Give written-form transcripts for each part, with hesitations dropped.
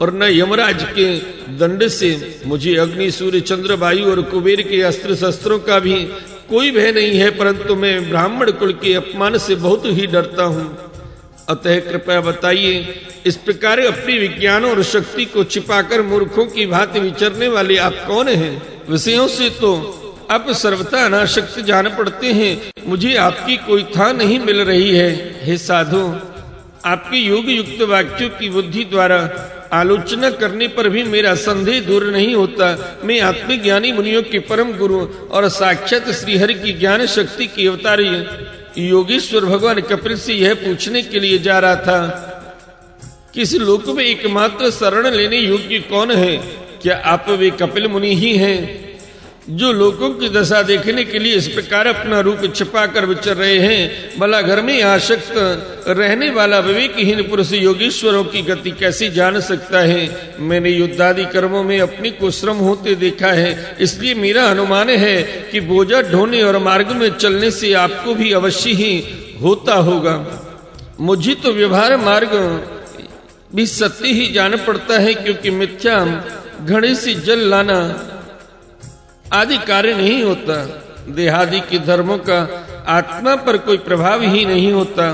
और न यमराज के दंड से मुझे अग्नि, सूर्य, चंद्र, वायु और कुबेर के अस्त्र शस्त्रों का भी कोई भय नहीं है, परंतु मैं ब्राह्मण कुल के अपमान से बहुत ही डरता हूँ। अतः कृपया बताइए, इस प्रकार अपनी विज्ञान और शक्ति को छिपाकर मूर्खों की भांति विचरने वाले आप कौन हैं? विषयों से तो आप सर्वथा अनासक्त जान पड़ते हैं, मुझे आपकी कोई था नहीं मिल रही है। हे साधु, आपके योग युक्त वाक्यों की बुद्धि द्वारा आलोचना करने पर भी मेरा संदेह दूर नहीं होता। मैं आत्मज्ञानी मुनियों के परम गुरु और साक्षात श्रीहरि की ज्ञान शक्ति की अवतारी योगेश्वर भगवान कपिल से यह पूछने के लिए जा रहा था कि इस लोक में एकमात्र शरण लेने योग्य कौन है? क्या आप वे कपिल मुनि ही हैं जो लोगों की दशा देखने के लिए इस प्रकार अपना रूप छिपा कर विचर रहे हैं? भला घर में आसक्त रहने वाला विवेकहीन पुरुष योगेश्वरों की गति कैसे जान सकता है? मैंने युद्धादि कर्मों में अपनी को श्रम होते देखा है, इसलिए मेरा अनुमान है कि बोझा ढोने और मार्ग में चलने से आपको भी अवश्य ही होता होगा। मुझे तो व्यवहार मार्ग भी सत्य ही जान पड़ता है, क्योंकि मिथ्या घड़े से जल लाना आदि कार्य नहीं होता। देहादि के धर्मों का आत्मा पर कोई प्रभाव ही नहीं होता।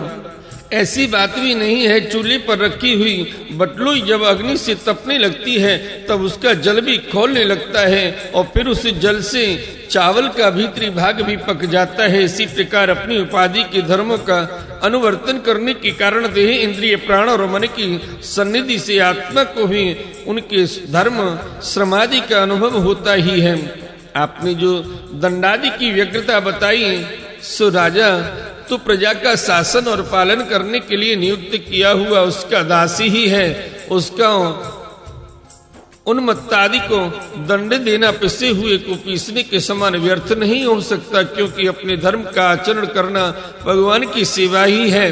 ऐसी बात भी नहीं है, चूल्हे पर रखी हुई बटलुई जब अग्नि से तपने लगती है तब उसका जल भी खौलने लगता है और फिर उस जल से चावल का भीतरी भाग भी पक जाता है। इसी प्रकार अपनी उपाधि के धर्मों का अनुवर्तन करने के कारण देह, इंद्रिय, प्राण और मन की सन्निधि से आत्मा को भी उनके धर्म श्रमादि का अनुभव होता ही है। आपने जो दंडादि की व्यग्रता बताई, सो राजा तो प्रजा का शासन और पालन करने के लिए नियुक्त किया हुआ उसका दासी ही है। उसका उन्मत्तादि को दंड देना पिसे हुए को पीसने के समान व्यर्थ नहीं हो सकता, क्योंकि अपने धर्म का आचरण करना भगवान की सेवा ही है।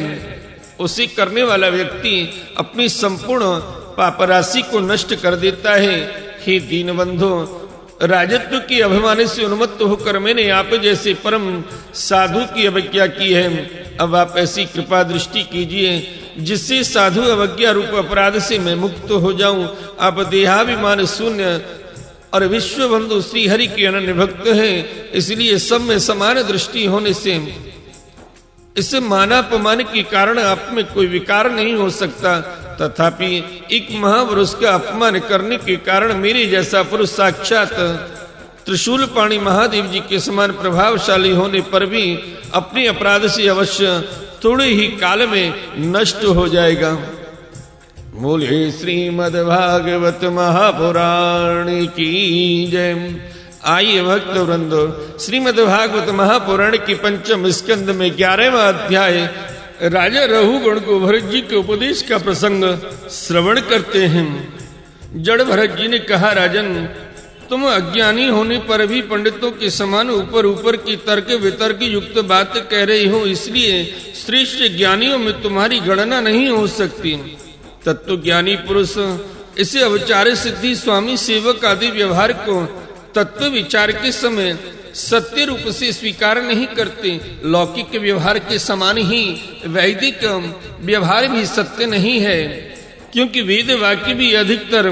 उसे करने वाला व्यक्ति अपनी संपूर्ण पापराशि को नष्ट कर देता है। हे दीनबंधो, राजत्व की अभिमान से उन्मत्त होकर मैंने आप जैसे परम साधु की अवज्ञा की है। अब आप ऐसी कृपा दृष्टि कीजिए जिससे साधु अवज्ञा रूप अपराध से मैं मुक्त हो जाऊं। आप देहाभिमान शून्य और विश्व बंधु श्री हरि के अनन्य भक्त हैं, इसलिए सब में समान दृष्टि होने से इससे मानापमान के कारण आप में कोई विकार नहीं हो सकता। तथापि एक महापुरुष का अपमान करने के कारण मेरे जैसा पुरुष साक्षात त्रिशूल पाणी महादेव जी के समान प्रभावशाली होने पर भी अपने अपराध से अवश्य थोड़े ही काल में नष्ट हो जाएगा। बोले श्रीमद् भागवत महापुराण की जय। आइए भक्त वृंदो, श्रीमद् भागवत महापुराण की पंचम स्कंद में 11वां अध्याय राजा रघुगण को भरत जी के उपदेश का प्रसंग श्रवण करते हैं। जड़ भरत जी ने कहा, राजन, तुम अज्ञानी होने पर भी पंडितों के समान ऊपर ऊपर की तर्क वितर्क युक्त बात कह रही हो, इसलिए श्रेष्ठ ज्ञानियों में तुम्हारी गणना नहीं हो सकती। तत्व ज्ञानी पुरुष इसे अवचार सिद्धि, स्वामी सेवक आदि व्यवहार को तत्व विचार के समय सत्य रूप से स्वीकार नहीं करते। लौकिक व्यवहार के समान ही वैदिक व्यवहार भी सत्य नहीं है, क्योंकि वेद वाक्य भी अधिकतर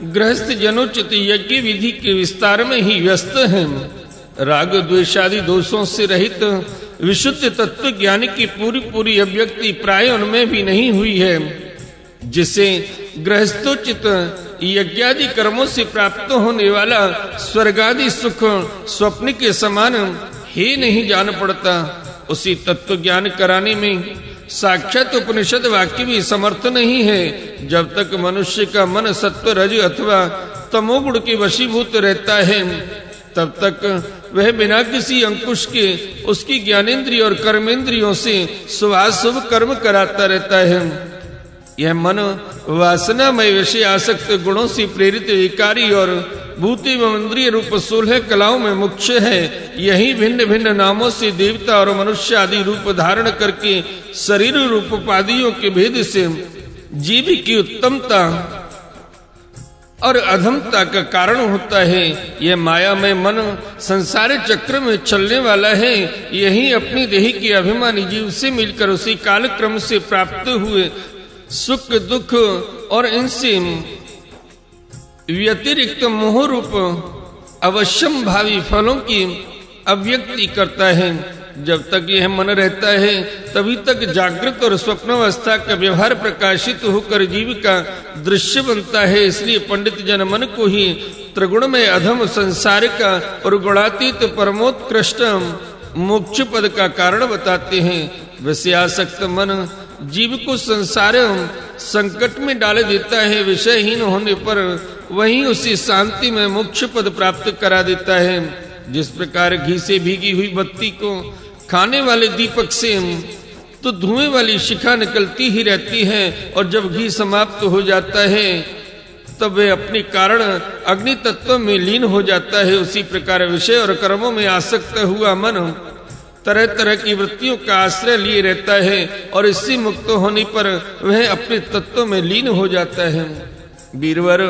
गृहस्थ जनोचित यज्ञ विधि के विस्तार में ही व्यस्त हैं। राग द्वेषादि दोषों से रहित विशुद्ध तत्व ज्ञान की पूरी पूरी अभिव्यक्ति प्राय उनमें भी नहीं हुई है, जिसे गृहस्थोचित यज्ञादि कर्मों से प्राप्त होने वाला स्वर्गादि सुख स्वप्न के समान ही नहीं जान पड़ता। उसी तत्व ज्ञान कराने में साक्षात उपनिषद वाक्य भी समर्थ नहीं है। जब तक मनुष्य का मन सत्व रज अथवा तमोगुण के वशीभूत रहता है, तब तक वह बिना किसी अंकुश के उसकी ज्ञानेंद्रिय और कर्मेंद्रियों से शुभाशुभ कर्म कराता रहता है। यह मन वासनामय विषय आसक्त गुणों से प्रेरित विकारी और भूत एवं इंद्रिय रूप 16 कलाओं में मुख्य है। यही भिन्न भिन्न नामों से देवता और मनुष्य आदि रूप धारण करके शरीर रूप उपाधियों के भेद से जीव की उत्तमता और अधमता का कारण होता है। यह माया में मन संसार चक्र में चलने वाला है। यही अपनी देह के अभिमानी जीव से मिलकर उसी काल क्रम से प्राप्त हुए सुख दुख और इनसे व्यतिरिक्त मोह रूप अवश्यम भावी फलों की अभिव्यक्ति करता है। जब तक यह मन रहता है तभी तक जागृत और स्वप्नावस्था का व्यवहार प्रकाशित होकर जीव का दृश्य बनता है। इसलिए पंडित जन मन को ही त्रिगुण में अधम संसार का और गुणातीत परमोत्कृष्ट मोक्ष पद का कारण बताते हैं। विषयासक्त मन जीव को संसार संकट में डाल देता है। विषयहीन होने पर वहीं उसी शांति में मोक्ष पद प्राप्त करा देता है। जिस प्रकार घी से भीगी हुई बत्ती को खाने वाले दीपक से तो धुएं वाली शिखा निकलती ही रहती है, और जब घी समाप्त हो जाता है तब वह अपने कारण अग्नि तत्व में लीन हो जाता है। उसी प्रकार विषय और कर्मों में आसक्त हुआ मन तरह तरह की वृत्तियों का आश्रय लिए रहता है, और इससे मुक्त होने पर वह अपने तत्व में लीन हो जाता है। वीरवर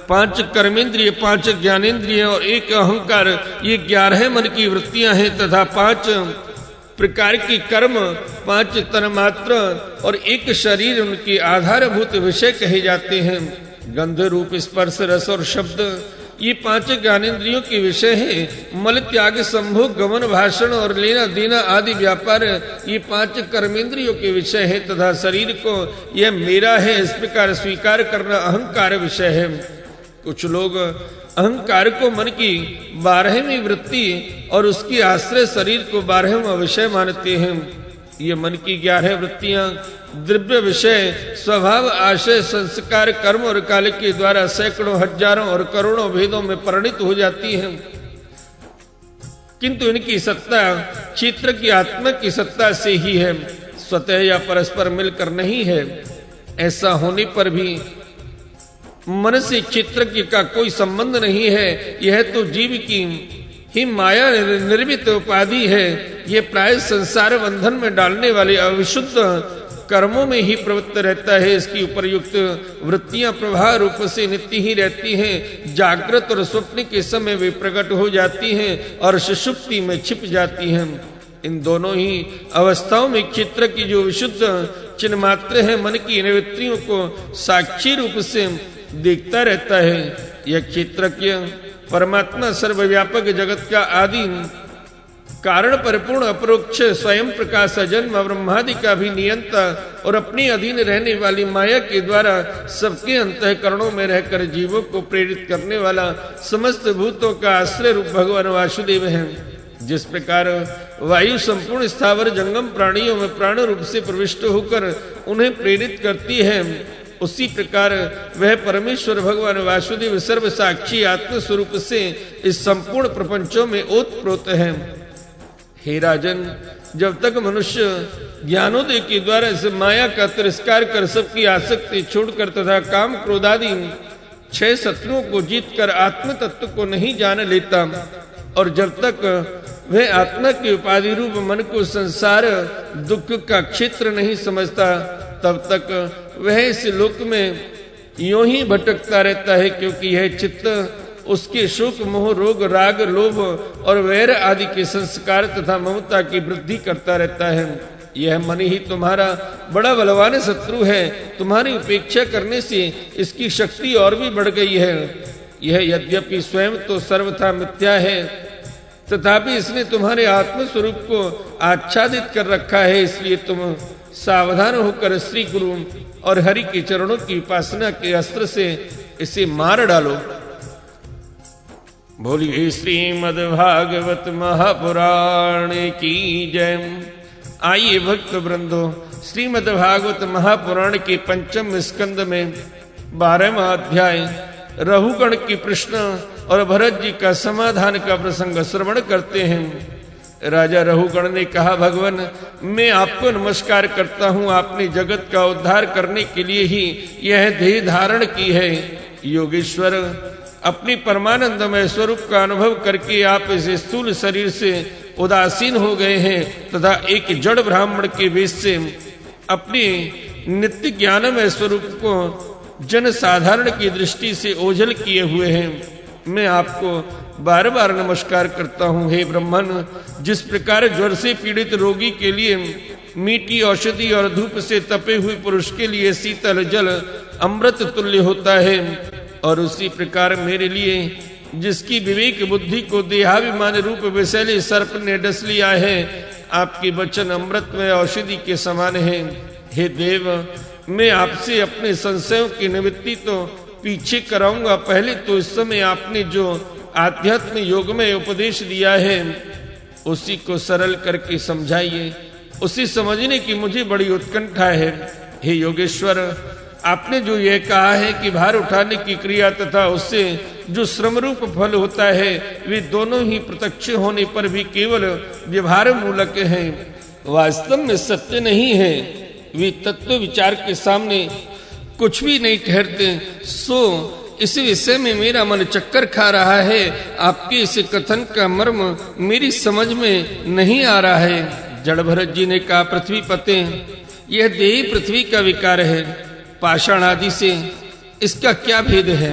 5 कर्मेंद्रिय, 5 ज्ञानेंद्रिय और 1 अहंकार, ये 11 मन की वृत्तियां हैं तथा 5 प्रकार की कर्म, 5 तन्मात्र और 1 शरीर उनके आधारभूत विषय कहे जाते हैं। गंध, रूप, स्पर्श, रस और शब्द ये 5 ज्ञानेंद्रियों के विषय हैं। मल, त्याग, संभोग, गमन, भाषण और लेना देना आदि व्यापार ये 5 कर्मेंद्रियों के विषय हैं तथा शरीर को यह मेरा है इस प्रकार स्वीकार करना अहंकार विषय है। कुछ लोग अहंकार को मन की 12वीं वृत्ति और उसकी आश्रय शरीर को 12वां विषय मानते हैं। ये मन की 11 वृत्तियां द्रव्य, विषय, स्वभाव, आशय, संस्कार, कर्म और काल के द्वारा सैकड़ों, हजारों और करोड़ों भेदों में परिणित हो जाती हैं, किंतु इनकी सत्ता क्षेत्र की आत्मा की सत्ता से ही है, स्वतः या परस्पर मिलकर नहीं है। ऐसा होने पर भी मन से क्षेत्र का कोई संबंध नहीं है। यह तो जीव की ही माया निर्मित उपाधि है। ये प्राय संसार बंधन में डालने वाले अविशुद्ध कर्मों में ही प्रवृत्त रहता है। इसकी उपर्युक्त वृत्तियां प्रवाह रूप से नित्य ही रहती हैं। जागृत और स्वप्न के समय वे प्रकट हो जाती हैं और सुषुप्ति में छिप जाती हैं। इन दोनों ही अवस्थाओं में क्षेत्र की जो विशुद्ध चिन्ह मात्र है, मन की निवृत्तियों को साक्षी रूप से देखता रहता है। यह क्षेत्रज्ञ परमात्मा सर्वव्यापक जगत का आदि कारण परिपूर्ण अपरोक्ष स्वयं प्रकाश जन्म ब्रह्मादि का भी नियंता और अपने अधीन रहने वाली माया के द्वारा सबके अंतःकरणों में रहकर जीवों को प्रेरित करने वाला समस्त भूतों का आश्रय रूप भगवान वासुदेव है। जिस प्रकार वायु संपूर्ण स्थावर जंगम प्राणियों में प्राण रूप से प्रविष्ट होकर उन्हें प्रेरित करती है, उसी प्रकार वह परमेश्वर भगवान वासुदेव सर्व साक्षी आत्म स्वरूप से इस संपूर्ण प्रपंचों में ओतप्रोत है। हे राजन, जब तक मनुष्य ज्ञानोदय के द्वारा इस माया का तिरस्कार कर सबकी आसक्ति छोड़कर तथा काम क्रोधादि 6 शत्रुओं को जीतकर आत्म तत्व को नहीं जान लेता, और जब तक वह आत्मा के उपाधि रूप मन को संसार दुख का क्षेत्र नहीं समझता, तब तक वह इस लोक में यूं ही भटकता रहता है, क्योंकि यह चित्त उसके शोक, मोह, रोग, राग, लोभ और वैर आदि के संस्कार तथा ममता की वृद्धि करता रहता है। यह मन ही तुम्हारा बड़ा बलवान शत्रु है। तुम्हारी उपेक्षा करने से इसकी शक्ति और भी बढ़ गई है। यह यद्यपि स्वयं तो सर्वथा मिथ्या है, तथापि इसने तुम्हारे आत्म स्वरूप को आच्छादित कर रखा है। इसलिए तुम सावधान होकर श्री गुरु और हरि के चरणों की उपासना के अस्त्र से इसे मार डालो। बोलिए श्रीमद् भागवत महापुराण की जय। आइए भक्त वृंदो, श्रीमद् भागवत महापुराण के 5वें स्कंद में 12वां अध्याय रहुगण की प्रश्न और भरत जी का समाधान का प्रसंग श्रवण करते हैं। राजा रहुगण ने कहा, भगवान, मैं आपको नमस्कार करता हूँ। आपने जगत का उद्धार करने के लिए ही यह देह धारण की है। योगेश्वर, अपनी परमानंदमय स्वरूप का अनुभव करके आप इस स्थूल शरीर से उदासीन हो गए हैं तथा एक जड़ ब्राह्मण के वेश से अपने नित्य ज्ञानमय स्वरूप को जन साधारण की दृष्टि से ओझल किए हुए हैं। मैं आपको बार बार नमस्कार करता हूँ। हे ब्रह्मन, जिस प्रकार ज्वर से पीड़ित रोगी के लिए मीठी औषधि और धूप से तपे हुए पुरुष के लिए शीतल जल अमृत तुल्य होता है, और उसी प्रकार मेरे लिए जिसकी विवेक बुद्धि को देहाभिमान रूप विषैले सर्प ने डस लिया है, आपके वचन अमृत में औषधि के समान है। हे देव, मैं आपसे अपने संशयों की निवृत्ति तो पीछे कराऊंगा, पहले तो इस समय आपने जो आध्यात्म योग में उपदेश दिया है उसी को सरल करके समझाइए। उसी समझने की मुझे बड़ी उत्कंठा है। हे योगेश्वर, आपने जो यह कहा है कि भार उठाने की क्रिया तथा उससे जो श्रम रूप फल होता है वे दोनों ही प्रत्यक्ष होने पर भी केवल व्यवहार मूलक हैं, वास्तव में सत्य नहीं है। वे तत्व विचार के सामने कुछ भी नहीं ठहरते। सो इस विषय में मेरा मन चक्कर खा रहा है। आपके इस कथन का मर्म मेरी समझ में नहीं आ रहा है। जड़ भरत जी ने कहा, पृथ्वी पते, यह देह पृथ्वी का विकार है, पाषाण आदि से इसका क्या भेद है?